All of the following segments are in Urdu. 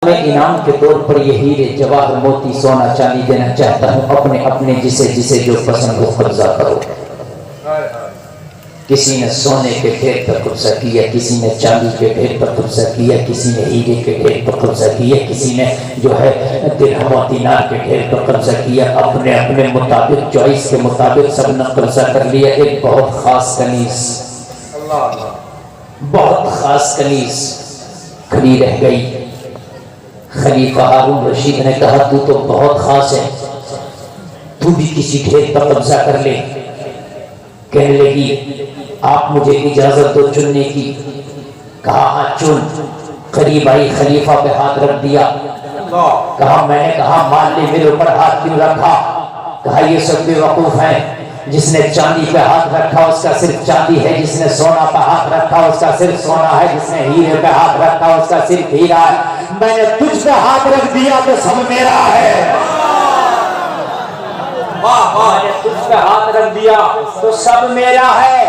میں انعام کے طور پر یہ ہیرے جواہر موتی سونا چاندی دینا چاہتا ہوں، اپنے اپنے جسے جسے جو پسند ہو قبضہ کرو۔ کسی نے سونے کے ڈھیر پر قبضہ کیا، کسی نے چاندی کے ڈھیر پر قبضہ کیا، کسی نے ہیرے کے ڈھیر پر قبضہ کیا، کسی نے جو ہے درہم و دینار کے ڈھیر پر قبضہ کیا، اپنے اپنے مطابق چوائس کے مطابق سب نے قبضہ کر لیا۔ ایک بہت خاص کنیز، بہت خاص کنیز کھڑی رہ گئی۔ خلیفہ ہارون رشید نے کہا تو تو بہت خاص ہے، تو بھی کسی ڈھیر پر قبضہ کر لے۔ کہنے لگی آپ مجھے اجازت دو چننے کی۔ کہا ہاں چن۔ قریب آئی، خلیفہ پہ ہاتھ رکھ دیا۔ کہا میں نے کہا مان لے، میرے اوپر ہاتھ کیوں رکھا؟ کہا یہ سب بے وقوف ہیں، جس نے چاندی پہ ہاتھ رکھا اس کا صرف چاندی ہے، جس نے سونا پہ ہاتھ رکھا اس کا صرف سونا ہے، جس نے ہیرے پہ ہاتھ رکھا اس کا صرف ہیرا ہے۔ میں نے تجھ پہ ہاتھ رکھ دیا تو سب میرا ہے، میں نے تجھ پہ ہاتھ رکھ دیا تو سب میرا ہے۔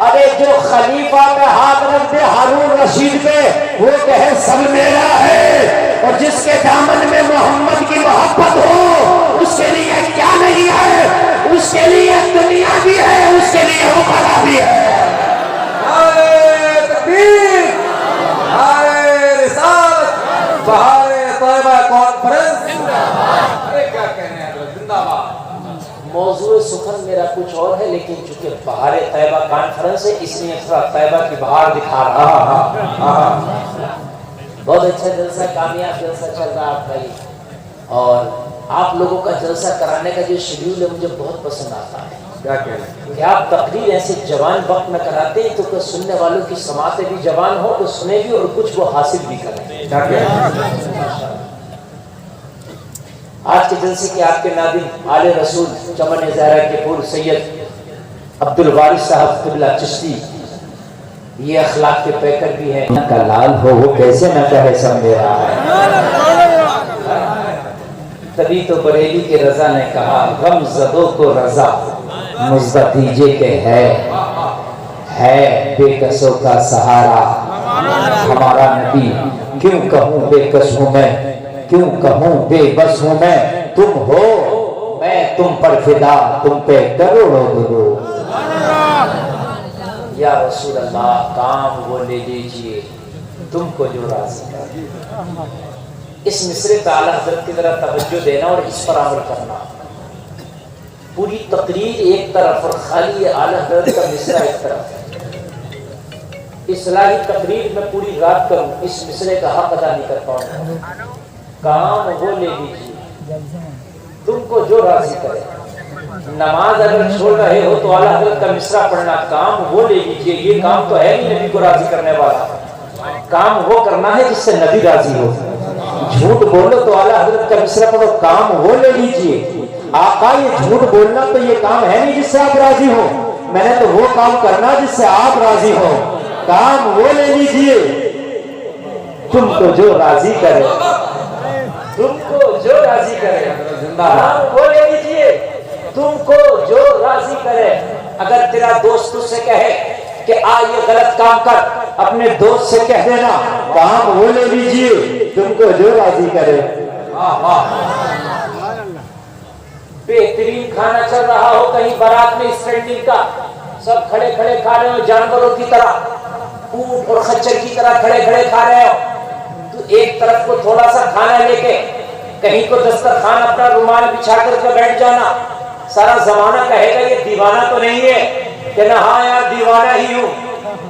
ارے جو خلیفہ پہ ہاتھ رکھ دے ہارون رشید پہ، وہ کہے سب میرا ہے، اور جس کے دامن میں محمد کی محبت ہو اس کے لیے کیا نہیں ہے، اس کے لیے دنیا بھی ہے، اس کے لیے عقبہ بھی ہے۔ نعرہ تکبیر، نعرہ رسالت، بہار طیبہ کانفرنس، ارے کیا کہنے ہیں زندہ باد۔ موضوع سخن میرا کچھ اور ہے، لیکن چونکہ بہار طیبہ کانفرنس ہے اس لیے تھوڑا طیبہ کی بہار دکھا رہا ہوں۔ بہت اچھا جلسہ، کامیاب جلسہ چل رہا آپ کا یہ، اور آپ لوگوں کا جلسہ کرانے کا جو شیڈیول ہے مجھے بہت پسند آتا ہے۔ کیا کہنے کہ آپ تقریر ایسے جوان وقت میں کراتے ہیں تو کہ سننے والوں کی سماعتیں بھی جوان ہو تو سنے بھی اور کچھ وہ حاصل بھی کریں۔ کیا کہنے آج کے جلسے کے آپ کے ناظرین آل رسول چمن زہرا کے پور سید عبد الوارث صاحب قبلہ چشتی، یہ اخلاق کے پیکر بھی ہیں۔ ان کا لال ہو وہ کیسے نہ کہے سب میرا ہے۔ تبھی تو بریلی کے رضا نے کہا غم زدوں کو رضا مژدہ دیجے کہ ہے بے کسوں کا سہارا ہمارا نبی۔ کیوں کہوں بے کس ہوں میں، کیوں کہوں بے بس ہوں میں، تم ہو میں تم پر فدا، تم پہ کروڑوں درود۔ یا رسول اللہ کام وہ لے لیجئے تم کو جو راضی کرے۔ اس مصرے پہ اعلیٰ حضرت کی طرف توجہ دینا اور اس پر عمل کرنا۔ پوری تقریر ایک طرف اور خالی اعلیٰ حضرت کا مصرع ایک طرف ہے۔ اصلاحی تقریر میں پوری رات کروں، اس مصرے کا حق ادا نہیں کر پاؤں گا۔ کام وہ لے لیجیے تم کو جو راضی کرے۔ نماز اگر چھوڑ رہے ہو تو اعلیٰ حضرت کا مصرع پڑھنا، کام وہ لے لیجیے۔ یہ کام تو ہے نہیں نبی کو راضی کرنے والا، کام وہ کرنا ہے جس سے نبی راضی ہو۔ جھوٹ بولو تو اعلیٰ حضرت کا مصرع پڑھو، کام وہ لے لیجیے۔ آقا یہ جھوٹ بولنا تو یہ کام ہے نہیں جس سے آپ راضی ہو، میں نے تو وہ کام کرنا جس سے آپ راضی ہو۔ کام وہ لے لیجیے تم کو جو راضی کرے، تم کو جو راضی کرے۔ کام وہ لے لیجیے تم کو جو راضی کرے۔ اگر تیرا دوست تجھ سے کہے کہ آ یہ غلط کام کر، اپنے دوست سے کہہ دینا کام وہ لے لیجیے تم کو جو راضی کرے۔ بہترین کھانا چل رہا ہو کہیں بارات میں اسٹینڈنگ کا، سب کھڑے کھڑے کھا رہے ہو جانوروں کی طرح، اونٹ اور خچر کی طرح کھڑے کھڑے کھا رہے ہو، تو ایک طرف کو تھوڑا سا کھانا لے کے کہیں کو دسترخوان اپنا رومال بچھا کر بیٹھ جانا۔ سارا زمانہ کہے گا یہ دیوانہ تو نہیں ہے، کہ نہ ہاں یار دیوانہ ہی ہوں،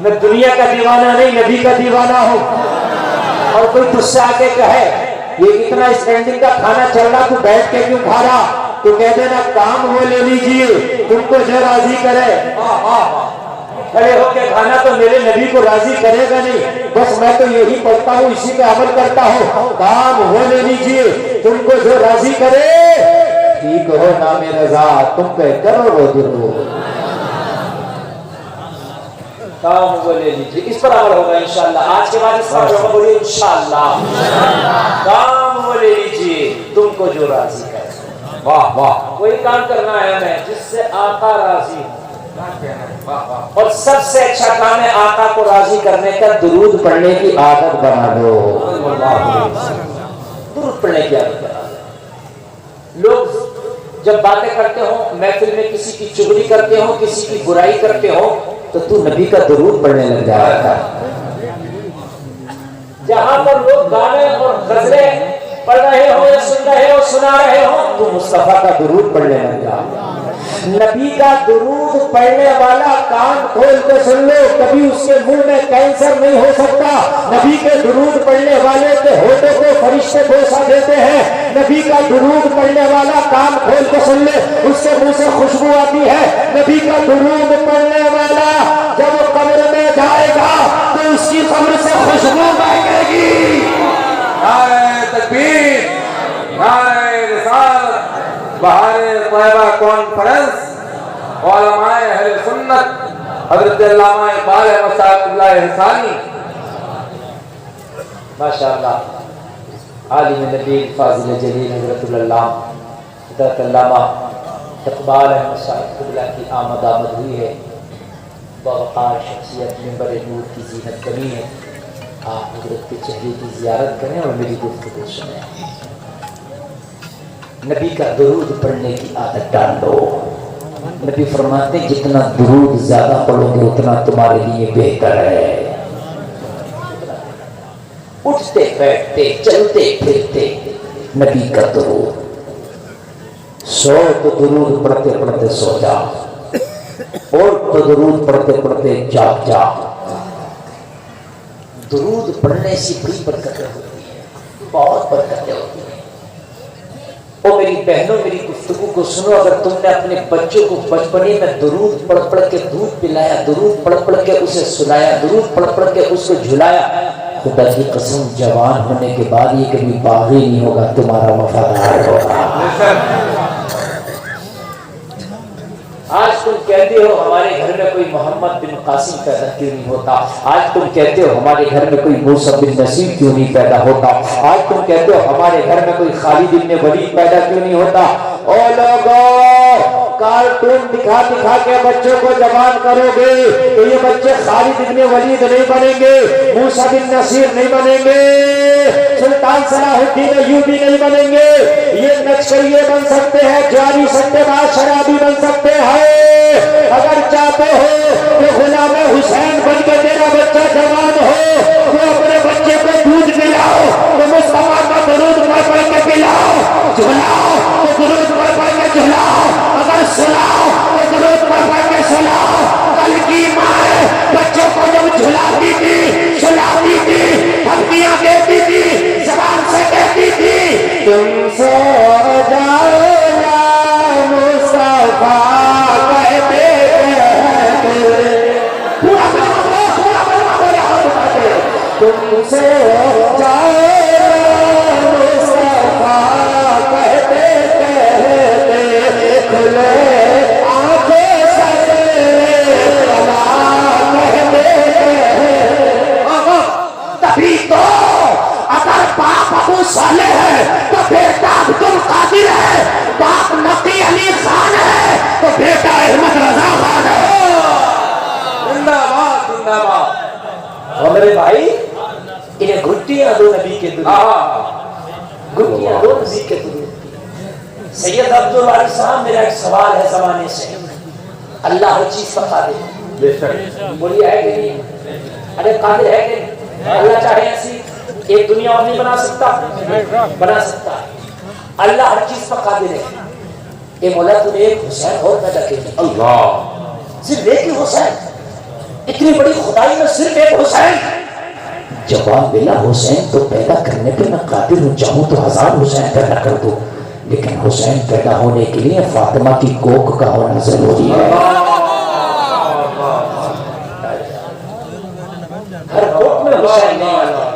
میں دنیا کا دیوانہ نہیں نبی کا دیوانہ ہوں۔ اور کوئی تجھ سے آ کے کہے یہ اتنا اسٹینڈنگ کا کھانا چل رہا تو بیٹھ کے کیوں کھا رہا، تو کہہ دینا کام وہ لے لیجیے تم کو جو راضی کرے۔ کھڑے ہو کے کھانا تو میرے نبی کو راضی کرے گا نہیں، بس میں تو یہی پڑھتا ہوں اسی پہ عمل کرتا ہوں۔ کام وہ لے لیجیے تم کو جو راضی کرے، ٹھیک ہو نام رضا تم پہ کروڑوں درود۔ کام وہ لے لیجیے، اس پر عمل ہوگا انشاءاللہ۔ آج کے بعد اس پر جو بولیے انشاءاللہ، کام وہ لے لیجیے تم کو جو راضی کرے۔ واہ واہ، وہی کام کرنا ہے ہمیں جس سے آقا راضی ہو۔ اور سب سے اچھا کام ہے آقا کو راضی کرنے کا درود پڑھنے کی عادت بنا لو۔ درود پڑھنے کی عادت بنا لو۔ لوگ جب باتیں کرتے ہوں، محفل میں کسی کی چغلی کرتے ہوں، کسی کی برائی کرتے ہوں، تو نبی کا درود پڑھنے لگ جائے گا۔ جہاں پر لوگ گانے اور غزلیں پڑھ رہے ہوں یا سن رہے ہوں، سنا رہے ہوں، تو مصطفیٰ کا درود پڑھنے لگ جائے۔ نبی کا درود پڑھنے والا کان کھول کے سن لو، کبھی اس کے منہ میں کینسر نہیں ہو سکتا۔ نبی کے درود پڑھنے والے کے ہونٹوں کو فرشتے بوسہ دیتے ہیں۔ نبی کا درود پڑھنے والا کان کھول کے سن لے، اس کے منہ سے خوشبو آتی ہے۔ نبی کا درود پڑھنے والا جب وہ قبر میں جائے گا تو اس کی قبر سے خوشبو بہے گی۔ نعرہ تکبیر، نعرہ رسالت، بہار طیبہ کانفرنس، علماء اہل سنت حضرت علامہ اقبال احمد صاحب اللہ احسانی، ماشاءاللہ عالم نبی فاضل جلیل حضرت اللہ حضرت علامہ اقبال احمد صاحب اللہ کی آمد ہوئی ہے۔ باوقار شخصیت منبر نور کی زینت بنی ہے۔ آپ حضرت کے چہرے کی زیارت کریں اور میری گفتگو سنیں۔ نبی کا درود پڑھنے کی عادت ڈال دو۔ نبی فرماتے ہیں جتنا درود زیادہ پڑھو گے اتنا تمہارے لیے بہتر ہے۔ اٹھتے بیٹھتے چلتے پھرتے نبی کا درود، سو تو درود پڑھتے پڑھتے سو جا، اور تو درود پڑھتے پڑھتے جاگ جا۔ درود پڑھنے سے بڑی برکتیں ہوتی ہیں، بہت برکتیں ہوتی ہیں۔ اور میری بہنوں میری گفتگو کو سنو، اگر تم نے اپنے بچوں کو بچپنے میں درود پڑھ پڑھ کے دودھ پلایا، درود پڑھ پڑھ کے اسے سلایا، درود پڑھ پڑھ کے اس کو جھلایا، خدا کی قسم جوان ہونے کے بعد یہ کبھی باغی نہیں ہوگا، تمہارا وفادار ہوگا۔ آج تم کہتے ہو ہمارے گھر میں کوئی محمد بن قاسم پیدا کیوں نہیں ہوتا، آج تم کہتے ہو ہمارے گھر میں کوئی موسیٰ بن نصیر کیوں نہیں پیدا ہوتا، آج تم کہتے ہو ہمارے گھر میں کوئی خالد بن ولید پیدا کیوں نہیں ہوتا۔ او لوگو، کارٹون دکھا دکھا کے بچوں کو جوان کرو گے تو یہ بچے خالد بن ولید نہیں بنیں گے، موسیٰ بن نصیر نہیں بنیں گے، سلطان صلاح الدین ایوبی نہیں بنیں گے۔ یہ نچکریے بن سکتے ہیں، جواری سٹے باز شرابی بن سکتے ہیں۔ اگر چاہتے ہو کہ غلام حسین بن کے تیرا بچہ جوان ہو تو اپنے بچے کو دودھ پلاؤ، تو مصطفیٰ کا درود پڑھ پڑھ کے پلاؤ، جھلاؤ تو درود پڑھ پڑھ کے جھلاؤ، اگر سلاؤ تو درود پڑھ پڑھ کے سلاؤ۔ کل کی ماں بچوں کو جب جھلاتی تھی، سلاتی تھی، دھمکیاں دیتی تھی، زبان سے کہتی تھی تم سو جاؤ مصطفیٰ تم سے جاؤ مصطفیٰ کہتے کہتے کھلے آنکھیں سے کہتے تبھی تو اگر باپ ابو صالح ہے تو بیٹا عبد القادر ہے، باپ نقی علی خان ہے تو بیٹا احمد رضا خان ہے۔ زندہ باد زندہ باد۔ اور میرے بھائی انہیں گھٹیاں دو نبی کے درود، گھٹیاں دو نبی کے درود۔ سید عبدالواری صاحب میرا ایک سوال ہے زمانے سے، اللہ ہر چیز پکا دے، بولیے ہے کہ نہیں؟ ارے قادر ہے کہ نہیں؟ اللہ چاہے ایسی ایک دنیا اور نہیں بنا سکتا، بنا سکتا ہے۔ اللہ ہر چیز پکا دے رہے۔ اے مولا تو نے ایک حسین اور پیدا کی، اللہ صرف ایک ہی حسین، اتنی بڑی خدائی میں صرف ایک حسین۔ جواب ملا حسین تو پیدا کرنے پہ میں قادر ہوں، چاہوں تو 1000 حسین پیدا کر دوں، لیکن حسین پیدا ہونے کے لیے فاطمہ کی کوکھ کا ہونا ضروری ہے۔ ہر کوکھ میں حسین نہیں آتا۔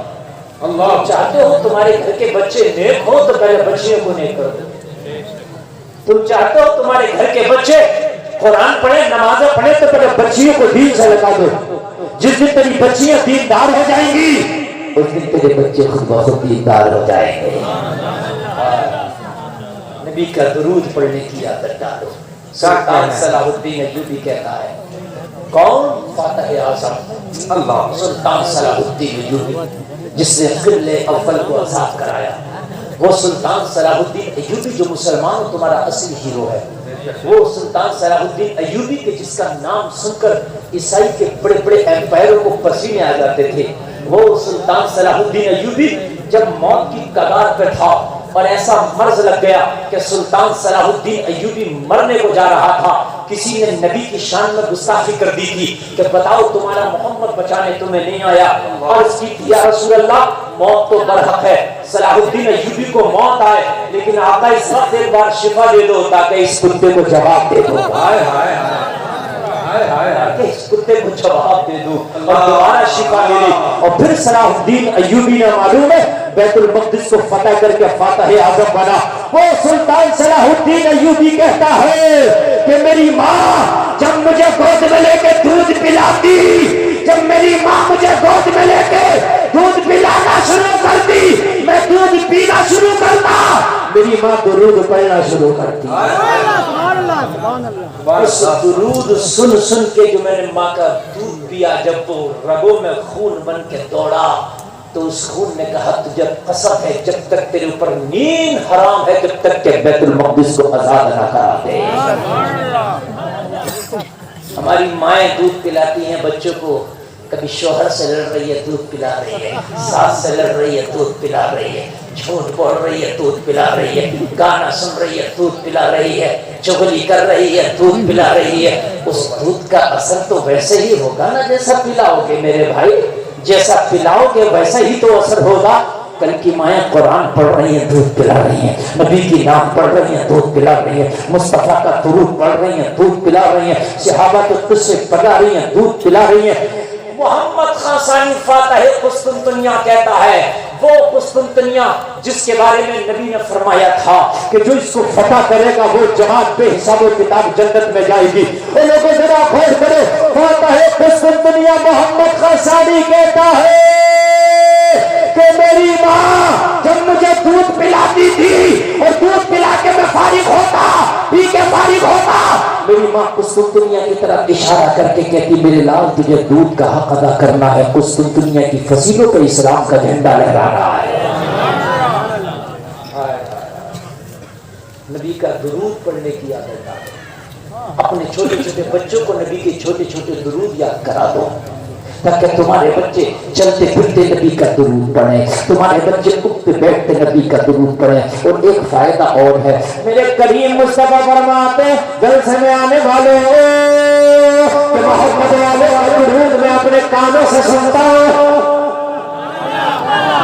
تم چاہتے ہو تمہارے گھر کے بچے نیک ہو تو پہلے بچیوں کو نیک کر دو۔ تم چاہتے ہو تمہارے گھر کے بچے قرآن پڑھیں، نمازیں پڑھیں تو پہلے بچیوں کو دین سے لگا دو۔ جس دن تیری بچیاں دیندار ہو جائیں گی اس دن تیرے بچے خود بخود دیندار ہو جائیں گے۔ نبی کا درود پڑھنے کی عادت ڈالو۔ سلطان صلاح الدین ایوبی کہتا ہے، کون؟ فاتح اعظم اللہ سلطان صلاح الدین ایوبی، جس نے قبلِ اول کو آزاد کرایا، وہ سلطان صلاح الدین ایوبی جو مسلمان تمہارا اصلی ہیرو ہے، وہ سلطان صلاح الدین ایوبی کے جس کا نام سن کر عیسائی کے بڑے بڑے ایمپائروں کو پسینے آ جاتے تھے، وہ سلطان صلاح الدین ایوبی جب موت کی کگار پہ تھا اور ایسا مرض لگ گیا کہ سلطان صلاح الدین ایوبی مرنے کو جا رہا تھا، کسی نے نبی کی شان میں گستاخی کر دی تھی کہ بتاؤ تمہارا محمد بچانے تمہیں نہیں آیا، اور اس کی یا رسول اللہ موت تو برحق ہے، صلاح الدین ایوبی کو موت آئے لیکن آقا اس وقت ایک بار شفا دے دو تاکہ اس کتے کو جواب دے دو، کہ اس کتے کو جواب دے دو اور دوبارہ شفا ملی۔ اور پھر صلاح الدین ایوبی نے معلوم ہے بیت المقدس کو فتح کر کے فاتح اعظم بنا۔ وہ سلطان صلاح الدین ایوبی کہتا ہے کہ میری ماں جب مجھے گود میں لے کے دودھ پلاتی، جب میری ماں مجھے گود میں لے کے دودھ پلانا شروع کرتی، میں دودھ پینا شروع کرتا، میری ماں درود پڑھنا شروع کرتی۔ اس درود سن سن کے جو میں نے ماں کا دودھ پیا، جب وہ رگوں میں خون بن کے دوڑا تو اس خون نے کہا تجھے قسم ہے جب تک تیرے اوپر نیند حرام ہے جب تک کہ بیت المقدس کو آزاد نہ کرا دے۔ ہماری مائیں دودھ پلاتی ہیں بچوں کو، کبھی شوہر سے لڑ رہی ہے دودھ پلا رہی ہے، ساس سے لڑ رہی ہے دودھ پلا رہی ہے، جھوٹ بول رہی ہے دودھ پلا رہی ہے، گانا سن رہی ہے دودھ پلا رہی ہے، چغلی کر رہی ہے دودھ پلا رہی ہے۔ اس دودھ کا اثر تو ویسے ہی ہوگا نا جیسا پلاؤ گے میرے بھائی، جیسا پلاؤ گے ویسا ہی تو اثر ہوگا۔ کل کی مائیں قرآن پڑھ رہی ہیں دودھ پلا رہی ہیں، نبی کی نام پڑھ رہی ہیں دودھ پلا رہی ہیں، مصطفیٰ کا درود پڑھ رہی ہیں دودھ پلا رہی ہیں، صحابہ کے قصے پڑھا رہی ہیں دودھ پلا رہی ہیں۔ محمد خان ثانی فاتح قسطنطنیہ کہتا ہے، وہ قسطنطنیہ جس کے بارے میں نبی نے فرمایا تھا کہ جو اس کو فتح کرے گا وہ جماعت بے حساب و کتاب جنت میں جائے گی۔ اے لوگوں ذرا کھول کرے، فاتح قسطنطنیہ محمد خان ثانی کہتا ہے کہ میری ماں جب مجھے دودھ پلاتی تھی اور دودھ پلا کے میں فارغ ہوتا، پی کے فارغ ہوتا، میری ماں قسطنطنیہ کی طرف اشارہ کر کے کہتی میرے لال تجھے دودھ کا حق ادا کرنا ہے، قسطنطنیہ کی فصیلوں پہ اسلام کا جھنڈا لہرا رہا ہے۔ نبی کا درود پڑھنے کی عادت ڈالو، اپنے چھوٹے چھوٹے بچوں کو نبی کے چھوٹے چھوٹے درود یاد کرا دو تاکہ تمہارے بچے چلتے پھرتے نبی کا درود پڑھیں، تمہارے بچے اٹھتے بیٹھتے نبی کا درود پڑھیں۔ اور ایک فائدہ اور ہے، میرے کریم مصطفیٰ فرماتے ہیں جلسے میں آنے والے کہ محمد والے کا درود میں اپنے کانوں سے سنتا ہوں۔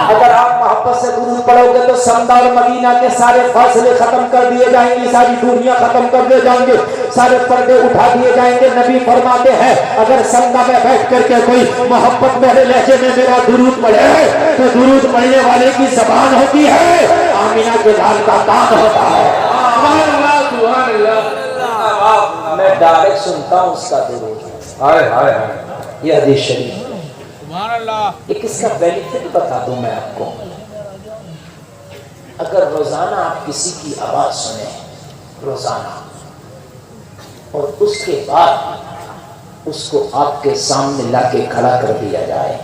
اگر آپ محبت سے درود پڑھو گے تو سمدہ اور مدینہ کے سارے فاصلے ختم کر دیے جائیں گے، ساری دنیا ختم کر دیے جائیں گے، سارے پردے اٹھا دیے جائیں گے۔ نبی فرماتے ہیں اگر سمدہ میں بیٹھ کر کے کوئی محبت میرے لہجے میں میرا درود پڑھے تو درود پڑھنے والے کی زبان ہوتی ہے، آمینہ کے لال کا کان ہوتا ہے۔ میں ڈائریکٹ سنتا ہوں اس کا درود۔ یہ حدیث شریف ایک اس کا بینیفٹ بتا دوں میں آپ کو، اگر روزانہ آپ کسی کی آواز سنیں روزانہ اور اس کے بعد اس کو آپ کے سامنے لا کے کھڑا کر دیا جائے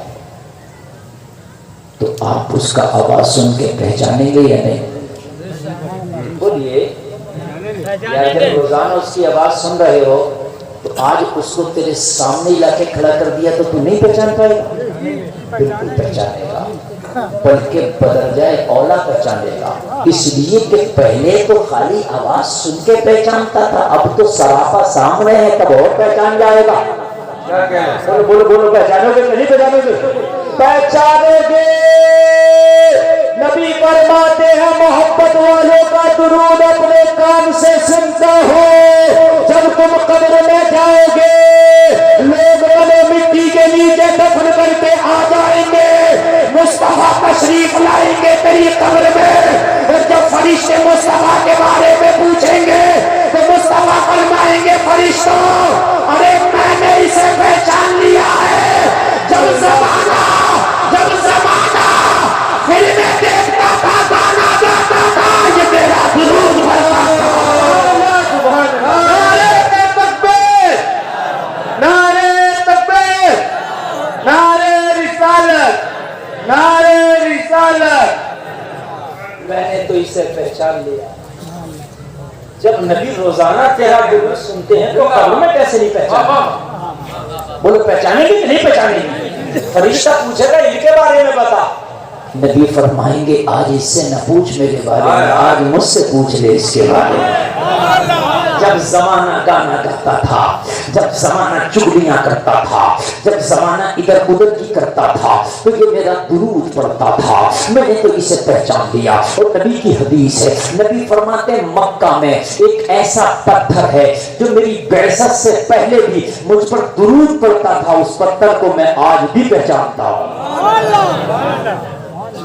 تو آپ اس کا آواز سن کے پہچانیں گے یا نہیں؟ بولیے، یا جب روزانہ اس کی آواز سن رہے ہو تو آج اس کو تیرے سامنے لا کے کھڑا کر دیا تو تو نہیں پہچان پائے گا؟ بالکل پہچانے گا، بلکہ بدل جائے اولا پہچانے گا، اس لیے کہ پہلے تو خالی آواز سن کے پہچانتا تھا، اب تو سراپا سامنے ہے، تب اور پہچان جائے گا۔ بولو بولو، پہچانو گے کہ نہیں پہچانو گے؟ پہچانو گے۔ نبی فرماتے ہیں محبت والوں کا درود اپنے کان سے سنتا ہو، جب تم قبر میں جاؤ گے لوگ انہیں مٹی کے نیچے دفن کر کے آ جائیں گے، مصطفیٰ تشریف لائیں گے تیری قبر میں، اور جب فرشتے مصطفیٰ کے بارے میں پوچھیں گے تو مصطفیٰ فرمائیں گے فرشتوں ارے میں نے اسے پہچان لیا ہے، جب زمانہ فلمیں دیکھتا تھا گانا گاتا تھا یہ میرا درود پڑھتا تھا۔ نعرہ تکبیر، نعرہ تکبیر، نعرہ رسالت، نعرہ رسالت، میں نے تو اسے پہچان لیا. جب نبی روزانہ تیرا درود سنتے ہیں تو قبر میں کیسے نہیں پہچانے؟ بولو پہچانیں گے کہ نہیں پہچانیں گے؟ فرشتہ پوچھے گا ان کے بارے میں بتا. نبی فرمائیں گے آج اس سے نہ پوچھ میرے بارے میں، آج مجھ سے پوچھ لے اس کے بارے میں. جب زمانہ گانا گاتا تھا، جب زمانہ چگلیاں کرتا تھا، جب زمانہ ادھر ادھر کی کرتا تھا تو یہ میرا درود پڑھتا تھا، میں نے تو اسے پہچان لیا. اور نبی کی حدیث ہے، نبی فرماتے ہیں مکہ میں ایک ایسا پتھر ہے جو میری بعثت سے پہلے بھی مجھ پر درود پڑھتا تھا، اس پتھر کو میں آج بھی پہچانتا ہوں.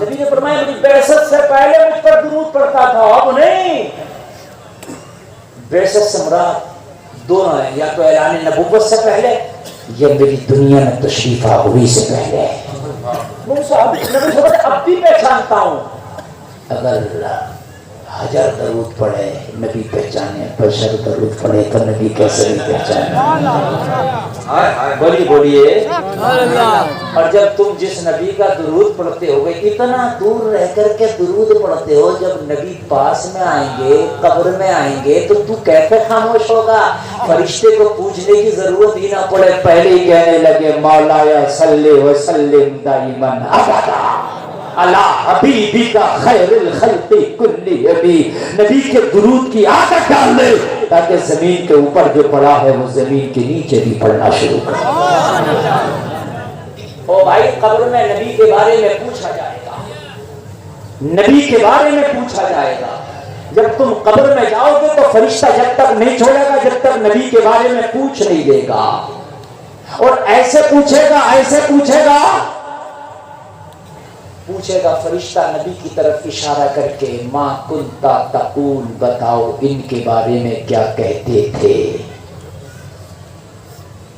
نبی نے فرمایا میری بعثت سے پہلے مجھ پر درود پڑھتا تھا، اب نہیں. بعثت سے مراد دونوں ہیں، یا تو اعلان نبوت سے پہلے یا میری دنیا میں تشریف آوری سے پہلے. نبی اب بھی پہچانتا ہوں. اگر ہزار درود پڑھے نبی پہچانے، بشر درود پڑھے تو نبی کیسے نہیں پہچانے؟ بولیے. اور جب تم جس نبی کا درود پڑھتے ہو گے، اتنا دور رہ کر کے درود پڑھتے ہو، جب نبی پاس میں آئیں گے، قبر میں آئیں گے تو کیسے خاموش ہوگا؟ فرشتے کو پوچھنے کی ضرورت ہی نہ پڑے، پہلے ہی کہنے لگے مولایا صلی وسلم دائما ابدا اللہ حبیبی کا خیر الخلق کلی ابی. نبی کے درود کی عادت ڈال لے تاکہ زمین کے اوپر جو پڑا ہے وہ زمین کے نیچے بھی پڑھنا شروع کرے. او بھائی قبر میں نبی کے بارے میں پوچھا جائے گا، نبی کے بارے میں پوچھا جائے گا. جب تم قبر میں جاؤ گے تو فرشتہ جب تک نہیں چھوڑے گا جب تک نبی کے بارے میں پوچھ نہیں دے گا. اور ایسے پوچھے گا، ایسے پوچھے گا، پوچھے گا فرشتہ نبی کی طرف اشارہ کر کے ما کنتا تقول، بتاؤ ان کے بارے میں کیا کہتے تھے.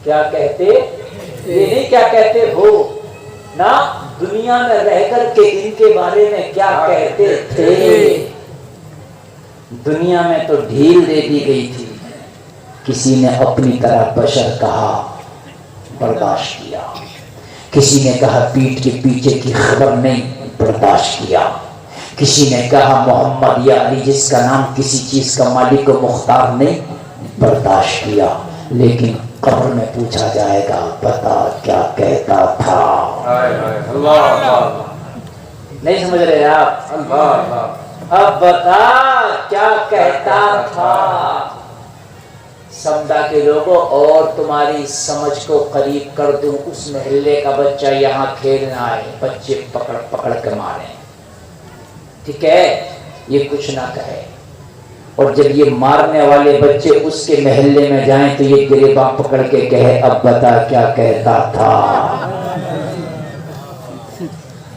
کیا کہتے؟ یہ نہیں کیا کہتے ہو نا، دنیا میں رہ کر کے ان کے بارے میں کیا کہتے تھے. دنیا میں تو ڈھیل دے دی گئی تھی، کسی نے اپنی طرح بشر کہا، برداشت کیا. کسی نے کہا پیٹھ کے پیچھے کی خبر نہیں، برداشت کیا. کسی نے کہا محمد یا علی جس کا نام کسی چیز کا مالک و مختار نہیں، برداشت کیا. لیکن قبر میں پوچھا جائے گا بتا کیا کہتا تھا. نہیں سمجھ رہے آپ؟ اب بتا کیا کہتا تھا. سمجھا کے لوگوں اور تمہاری سمجھ کو قریب کر دوں، اس محلے کا بچہ یہاں کھیلنا ہے، بچے پکڑ پکڑ کے ماریں، ٹھیک ہے، یہ کچھ نہ کہے. اور جب یہ مارنے والے بچے اس کے محلے میں جائیں تو یہ گریباں پکڑ کے کہے اب بتا کیا کہتا تھا.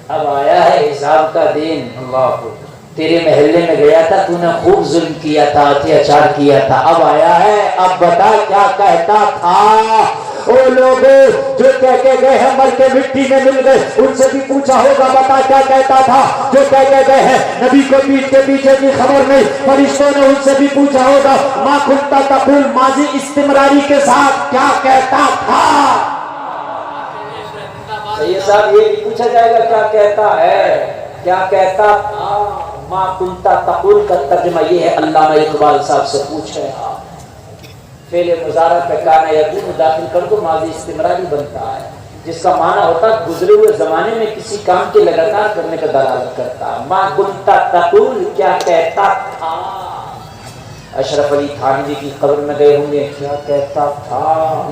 اب آیا ہے حساب کا دن. اللہ تیرے محلے میں گیا تھا، تو نے خوب ظلم کیا تھا، اتیاچار کیا تھا، اب آیا ہے، اب بتا کیا کہتا تھا. وہ لوگ جو کہہ کے گئے ہیں مر کے مٹی میں مل گئے، ان سے بھی پوچھا ہوگا بتا کیا کہتا تھا. جو کہہ کے گئے ہیں نبی کو پیٹھ کے پیچھے کی خبر نہیں، فرشتوں نے ان سے بھی پوچھا ہوگا ما کنتا تقول، ماضی استمراری کے ساتھ کیا کہتا تھا. یہ صاحب یہ بھی پوچھا جائے گا کیا کہتا ہے، کیا کہتا تھا. ما کنتا تقول کا ترجمہ یہ ہے، علامہ اقبال صاحب سے پوچھ رہے ہیں. فعل مضارع پہ کانا یکون داخل کر دو، ماضی استمراری بنتا ہے، جس کا معنی ہوتا ہے گزرے ہوئے زمانے میں کسی کام کے لگاتار کرنے کا دلالت کرتا ہے. ما کنتا تقول کیا کہتا تھا. اشرف علی تھانوی کی قبر میں گئے ہوں گے، کیا کہتا تھا.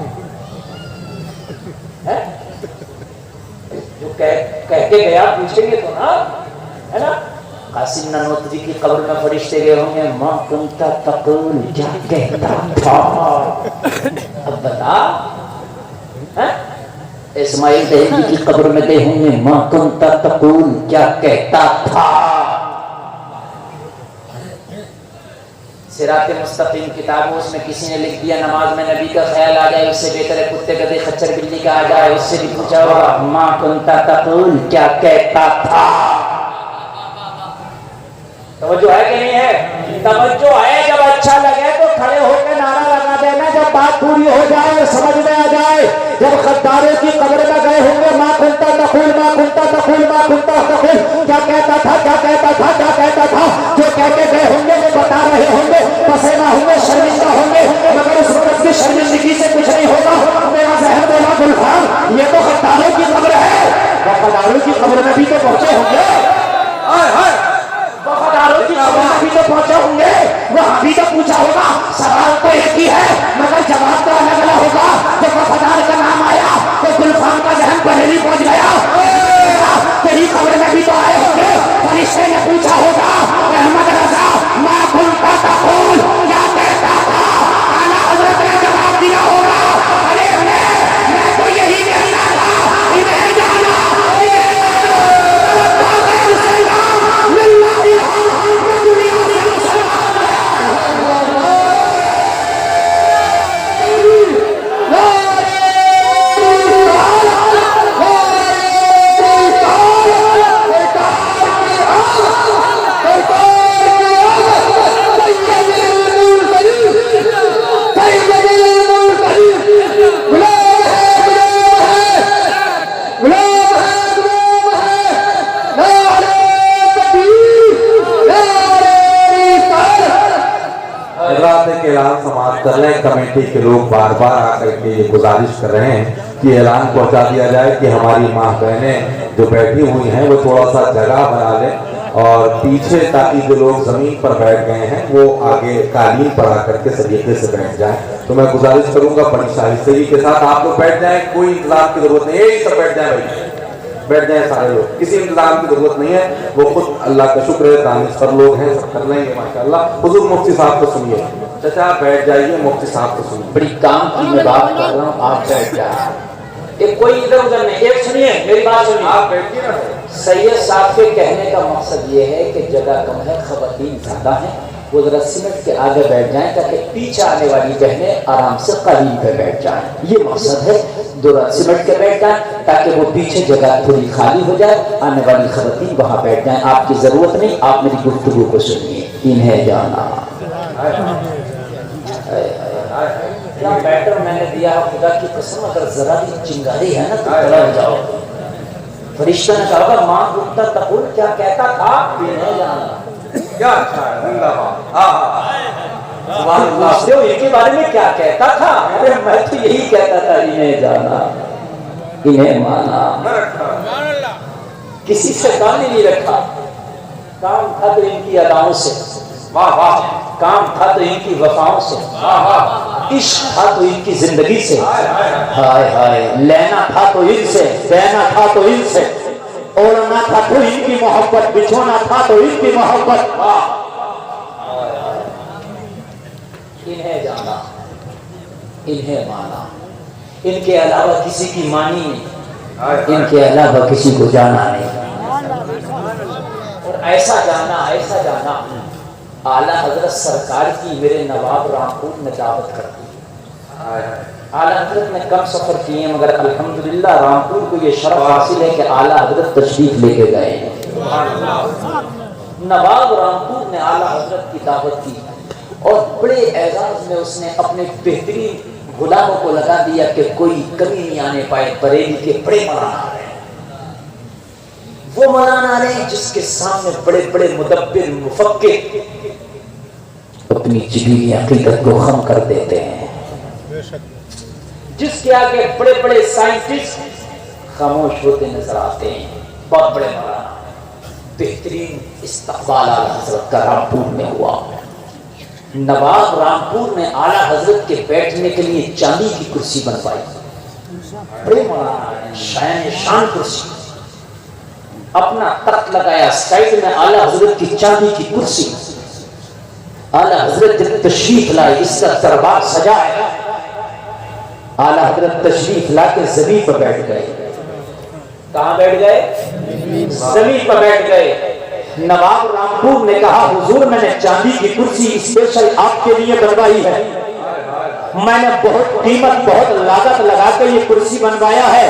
جو کہہ کے گیا پوچھیں گے تو نا، ہے نا. قاسم نانوتوی کی قبر میں فرشتے گئے ہوں گے ما کنتا تقول کیا کہتا تھا. اب بتا. اسماعیل دہلوی کی قبر میں گئے ہوں گے ما کنتا تقول کیا کہتا تھا. صراط مستقیم کتاب اس میں کسی نے لکھ دیا نماز میں نبی کا خیال آ جائے، اس سے بہتر ہے کتے گدھے خچر بلی کا آ جائے. اس سے بھی پوچھا ہوگا ما کنتا تقول کیا کہتا تھا. توجہ ہے کہ نہیں ہے؟ توجہ ہے. جب اچھا لگے تو کھڑے ہو کے نعرہ لگا دینا. جب بات پوری ہو جائے سمجھ میں آ جائے. جب غداروں کی قبر میں گئے ہوں گے ماں کنتا تقول ماں کنتا تقول ماں کنتا تقول, کیا کہتا تھا کیا کہتا تھا کیا کہتا تھا, جو کہہ کے گئے ہوں گے وہ بتا رہے ہوں گے. پسینہ ہوں گے شرمندہ ہوں گے مگر اس وقت کی شرمندگی سے کچھ نہیں ہوگا. میرا ذہن بولا گلفام یہ تو غداروں کی قبر ہے. وفاداروں کی قبر میں بھی تو پہنچے ہوں گے. وفاداروں کی قبر میں بھی تو پہنچے ہوں گے. وہاں بھی تو پوچھا ہوگا. سوال تو ایک ہی ہے مگر جواب تو الگ الگ ہوگا. جب وفادار کا نام آیا تو گلفام کا ذہن پہلے ہی پہنچ گیا. تیری قبر میں بھی تو آئے ہوں گے. فرشتے نے پوچھا ہوگا احمد رضا ما کنت تقول, کیا کہتا تھا. اعلیٰ حضرت نے جواب دیا ہوگا ارے میں تو یہی کہتا تھا انہیں جانا کے اعلان سماعت کر رہے ہیں. کمیٹی کے لوگ بار بار آ کر کے یہ گزارش کر رہے ہیں کہ اعلان پہنچا دیا جائے کہ ہماری ماں بہنیں جو بیٹھی ہوئی ہیں وہ تھوڑا سا جگہ بنا لیں اور پیچھے, تاکہ جو لوگ زمین پر بیٹھ گئے ہیں وہ آگے قالین پر آ کر کے سلیقے سے بیٹھ جائیں. تو میں گزارش کروں گا بڑی شائستگی کے ساتھ آپ لوگ بیٹھ جائیں. کوئی انتظام کی ضرورت نہیں ہے, یہی سب بیٹھ جائیں بھائی, بیٹھ جائیں سارے لوگ. کسی انتظام کی ضرورت نہیں ہے. وہ خود اللہ کا شکر ہے دانشور لوگ ہیں, سب کر لیں گے ماشاءاللہ. حضور مفتی صاحب کو سنیے. چچا بیٹھ جائیے, مفتی صاحب کو سنیے. بڑی کام کی میں بات کر رہا ہوں, آپ بیٹھ جائیں. ایک کوئی ادھر ادھر نہیں, ایک سنیے میری بات سنیے. آپ بیٹھیے نا. سید صاحب کے کہنے کا مقصد یہ ہے کہ جگہ کم ہے, خواتین زیادہ ہیں, وہ ذرا سمٹ کے آگے بیٹھ جائیں تاکہ پیچھے آنے والی بہنیں آرام سے قالین پہ بیٹھ جائیں. یہ مقصد ہے. ذرا سمٹ کے بیٹھ جائیں تاکہ وہ پیچھے جگہ تھوڑی خالی ہو جائے, آنے والی خواتین وہاں بیٹھ جائیں. آپ کی ضرورت نہیں, آپ میری گفتگو کو سنیے. انہیں جانا کیا بیٹر میں نے دیا ہے خدا کی قسم, اگر ذرا بھی چنگاری ہے نا تو کھڑا ہو جاؤ. فرشتہ نے کہا گا ماں گفتہ تقول, کیا کہتا تھا. انہیں جانا کیا اچھا ہے. زندہ باد. سبحان اللہ. ان کے بارے میں کیا کہتا تھا. میں تو یہی کہتا تھا انہیں جانا انہیں مانا. کسی سے کام ہی نہیں رکھا. کام تھا تو ان کی اداؤں سے, واہ واہ. کام تھا تو ان کی وفاؤں سے, واہ واہ. عشق تھا تو ان کی زندگی سے, ہائے ہائے. لینا تھا تو ان سے, دینا تھا تو ان سے, اوڑھنا تھا تو ان کی محبت, بچھونا تھا تو ان کی محبت. انہیں جانا انہیں مانا. ان کے علاوہ کسی کی مانی نہیں, ان کے علاوہ کسی کو جانا نہیں. اور ایسا جانا اعلیٰ حضرت سرکار کی میرے نواب رامپور میں دعوت کر دی. اعلیٰ حضرت نے کم سفر کیے ہیں مگر الحمدللہ رامپور کو یہ شرف حاصل ہے کہ اعلیٰ حضرت تشریف لے کے گئے ہیں. نواب رامپور نے اعلیٰ حضرت کی دعوت کی اور بڑے اعزاز میں اس نے اپنے بہترین غلاموں کو لگا دیا کہ کوئی کمی نہیں آنے پائے. بریلی کے بڑے مولانا آ رہے ہیں, وہ مولانا آ رہے ہیں جس کے سامنے بڑے بڑے مدبر مفکر اپنی جدید عقیدت کو خم کر دیتے ہیں, جس کے آگے بڑے بڑے سائنٹسٹ خاموش ہوتے نظر آتے ہیں. بہت بڑے مولانا, بہترین استقبال اعلیٰ حضرت کا رامپور میں ہوا. نواب رامپور نے اعلیٰ حضرت کے بیٹھنے کے لیے چاندی کی کرسی بنوائی. بڑے مولانا شان کرسی, اپنا تخت لگایا سائڈ میں اعلیٰ حضرت کی چاندی کی کرسی. اعلیٰ حضرت جب تشریف لائے, اس کا دربار سجایا, اعلیٰ حضرت تشریف لا کے زمین پر بیٹھ گئے. کہاں بیٹھ گئے؟ زمین پر بیٹھ گئے. نواب رامپور نے کہا حضور میں نے چاندی کی کرسی اسپیشل آپ کے لیے بنوائی ہے. میں نے بہت قیمت بہت لاگت لگا کے یہ کرسی بنوایا ہے.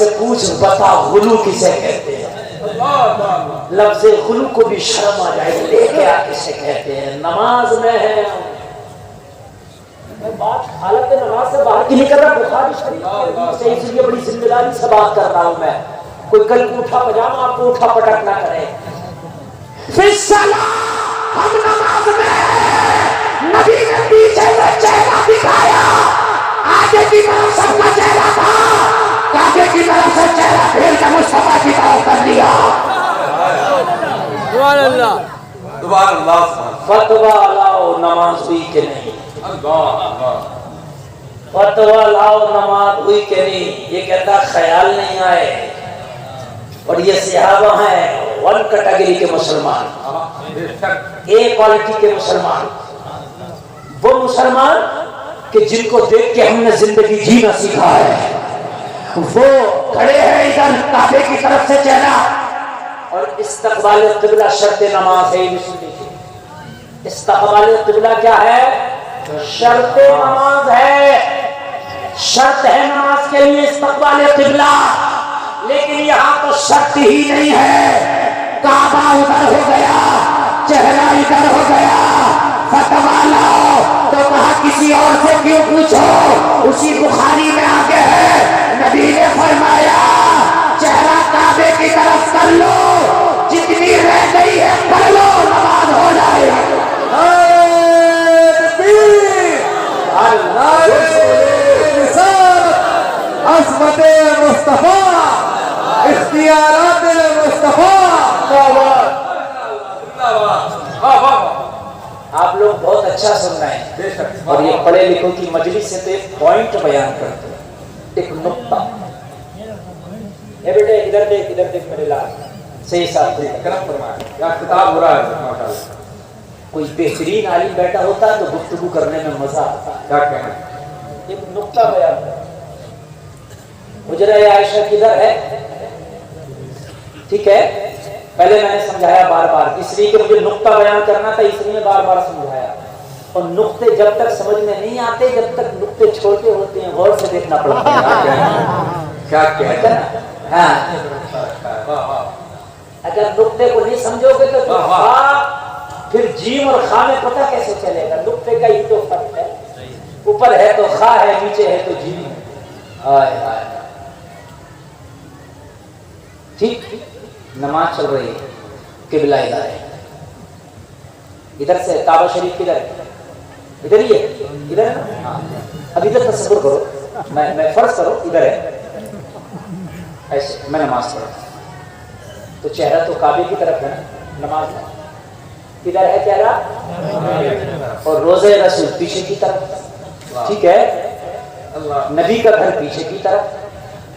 سے پوچھ بتا غلو کسے کہتے ہیں؟ لفظ غلو کو بھی شرم آ جائے، لے کے آ کسے کہتے ہیں؟ نماز میں ہے، میں بات حالت نماز سے باہر کی نہیں کر رہا، بخاری شریف سے اس لیے بڑی ذمہ داری سے بات کر رہا ہوں میں، کوئی کل اٹھا پجامہ آپ کو اٹھا پٹک نہ کرے۔ فی الصلاۃ، ہم نماز میں نبی نے پیچھے سے چہرہ دکھایا، آگے کی طرف سب کا چہرہ تھا، آگے کی طرف سے چہرہ پھیر کے مصطفیٰ کی طرف کر دیا۔ سبحان اللہ، سبحان اللہ۔ فتوا لاؤ نماز ہوئی کہ نہیں، فتوا لاؤ نماز ہوئی کہ نہیں۔ یہ کہتا خیال نہیں آئے، اور یہ صحابہ ہیں ون کیٹیگری کے مسلمان، اے کوالٹی کے مسلمان، وہ مسلمان کہ جن کو دیکھ کے ہم نے زندگی جینا سیکھا ہے۔ وہ کھڑے ہیں ادھر کعبے کی طرف سے چہرہ، اور استقبال قبلہ شرط نماز ہے۔ استقبال قبلہ کیا ہے؟ شرط نماز ہے، شرط ہے نماز کے لیے استقبال قبلہ، لیکن یہاں تو شرط ہی نہیں ہے، کعبہ ادھر ہو گیا، چہرہ ادھر ہو گیا، فتوا لاؤ تو کہا کسی اور سے کیوں پوچھو، اسی بخاری میں آگے ہے، نبی نے فرمایا چہرہ کعبے کی طرف کر لو، جتنی رہ گئی ہے پڑھ لو، نماز ہو جائے۔ عصمت مصطفیٰ، اختیارات مصطفیٰ۔ آپ لوگ بہت اچھا سن رہے ہیں، اور یہ پڑھے لکھوں کی مجلس سے تو ایک پوائنٹ بیان کرتے ہیں، ایک نقطہ۔ اے بیٹے ادھر دیکھ میرے لال، صحیح صاحب کرم فرمایا، کیا خطاب ہو رہا ہے ماشاءاللہ۔ کوئی بہترین عالم بیٹھا ہوتا تو گفتگو کرنے میں مزہ آتا۔ کیا کہنا؟ ایک نقطہ بیان ہے، حجرہ عائشہ کدھر ہے؟ ٹھیک ہے، پہلے میں نے سمجھایا بار بار، اس لیے کہ مجھے نقطہ بیان کرنا تھا، اس لیے بار بار سمجھایا، اور نقطے جب تک سمجھ میں نہیں آتے جب تک نقطے چھوٹے ہوتے ہیں غور سے دیکھنا پڑتا ہے۔ کیا کہنا؟ ہاں، اگر نقطے کو نہیں سمجھو گے تو پھر جیم اور خا میں پتہ کیسے چلے گا؟ نقطے کا ہی تو فرق ہے، اوپر ہے تو خا ہے، نیچے ہے تو جیم ہے۔ ٹھیک، نماز چل رہی ہے، قبلہ ادھر ہے، ادھر سے کعبہ شریف کدھر ہے؟ ادھر ہی ہے، ادھر ہے نا؟ اب ادھر تصور کرو، میں فرض کرو ادھر ہے، ایسے میں نماز پڑھا تو چہرہ تو کعبے کی طرف ہے نا، نماز میں کدھر ہے چہرہ؟ اور روزہ رسول پیچھے کی طرف، ٹھیک ہے، نبی کا گھر پیچھے کی طرف۔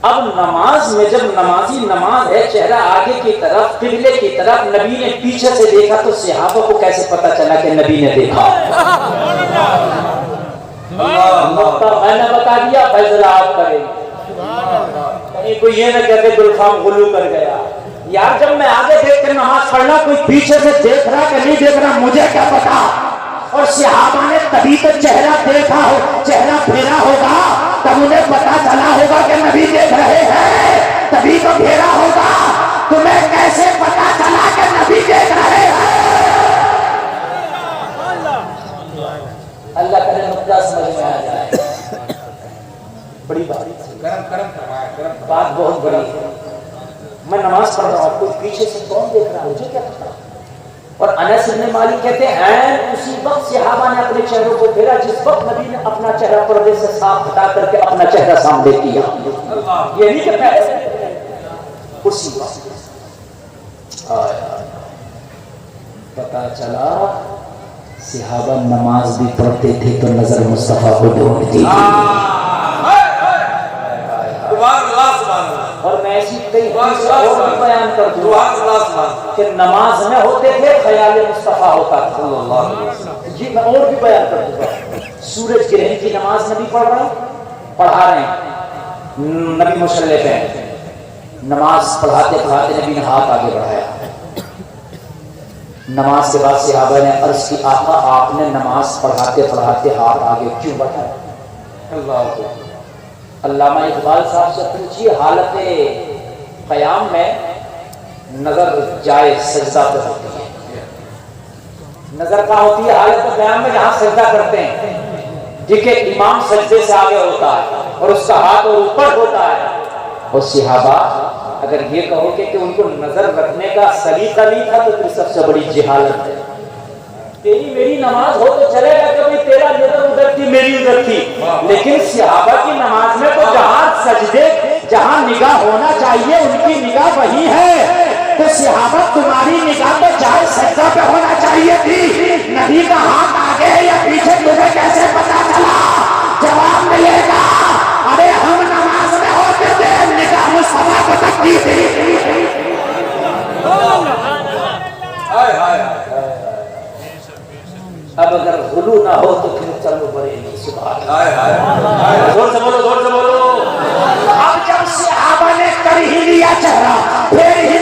اب نماز میں جب نمازی نماز ہے، چہرہ آگے کی طرف قبلے کی طرف، نبی نے پیچھے سے دیکھا تو صحابہ کو کیسے پتا چلا کہ نبی نے دیکھا؟ نقطہ میں نے بتا دیا، فیصلہ آپ کریں گے، کوئی یہ نہ کہتے گلفام غلو کر گیا۔ یار جب میں آگے دیکھ کر نماز پڑھنا، کوئی پیچھے سے دیکھ رہا کہ نہیں دیکھ رہا مجھے کیا پتا؟ اور صحابہ نے تبھی تو چہرہ دیکھا ہو، چہرہ پھیرا ہوگا تب انہیں پتا چلا ہوگا کہ نبی دیکھ رہے ہیں، تبھی تو پھیرا ہوگا۔ تمہیں کیسے پتا چلا کہ نبی دیکھ رہے ہیں؟ اللہ کرے نقطہ سمجھ میں آ جائے۔ بڑی بات بہت بڑی ہے۔ میں نماز پڑھ رہا ہوں، کوئی پیچھے سے کون دیکھ رہا ہے مجھے کیا پتا؟ اور انس بن مالک کہتے ہیں اسی وقت صحابہ نے اپنے چہروں کو پھیرا جس وقت نبی نے اپنا چہرہ پردے سے صاف ہٹا کر کے اپنا چہرہ سامنے کیا، یہ نہیں کہ پہلے، اسی وقت پتا چلا صحابہ نماز بھی پڑھتے تھے تو نظر مصطفیٰ کو ڈھونڈتی تھی۔ اور میں ایسی کئی اور بھی بیان کر دوں کہ نماز میں ہوتے تھے خیال مصطفیٰ ہوتا تھا، یہ میں اور بھی بیان کر دوں گا۔ سورج گرہن کی نماز نبی پڑھا رہے ہیں، نبی مصلی پہ نماز پڑھاتے پڑھاتے نبی نے ہاتھ آگے بڑھایا۔ نماز کے بعد صحابہ نے عرض کی آقا آپ نے نماز پڑھاتے پڑھاتے ہاتھ آگے کیوں بڑھایا؟ علامہ اقبال صاحب سے پوچھیے حالت قیام میں نظر جائے سجدہ پہ ہوتی ہے، نظر کہاں ہوتی ہے؟ حالت قیام میں جہاں سجدہ کرتے ہیں، دیکھیں امام سجدے سے آگے ہوتا ہے اور اس کا ہاتھ اور اوپر ہوتا ہے. اور صحابہ اگر یہ کہو کہ ان کو نظر رکھنے کا سلیقہ نہیں تھا تو پھر سب سے بڑی جہالت ہے. تیری میری نماز ہو تو چلے گا کہ تیرا نظر ادھر تھی میری ادھر تھی، لیکن صحابہ کی نماز میں تو جہاں سجدے جہاں نگاہ ہونا چاہیے ان کی نگاہ وہی ہے. تو صحابہ تمہاری نگاہ تو چاہے سجدہ پہ ہونا چاہیے تھی، نبی کا ہاتھ آگے ہے یا پیچھے تمہیں کیسے پتا چلا؟ جواب ملے گا ارے ہم نماز میں ہوتے تھے، نگاہ مصطفیٰ کو تکتی تھی. اب اگر غلو نہ ہو تو پھر چلو بریلی سبحان اللہ. زور سے بولو، زور سے بولو. اب جب صحابہ نے کر ہی لیا چہرہ، پھر ہی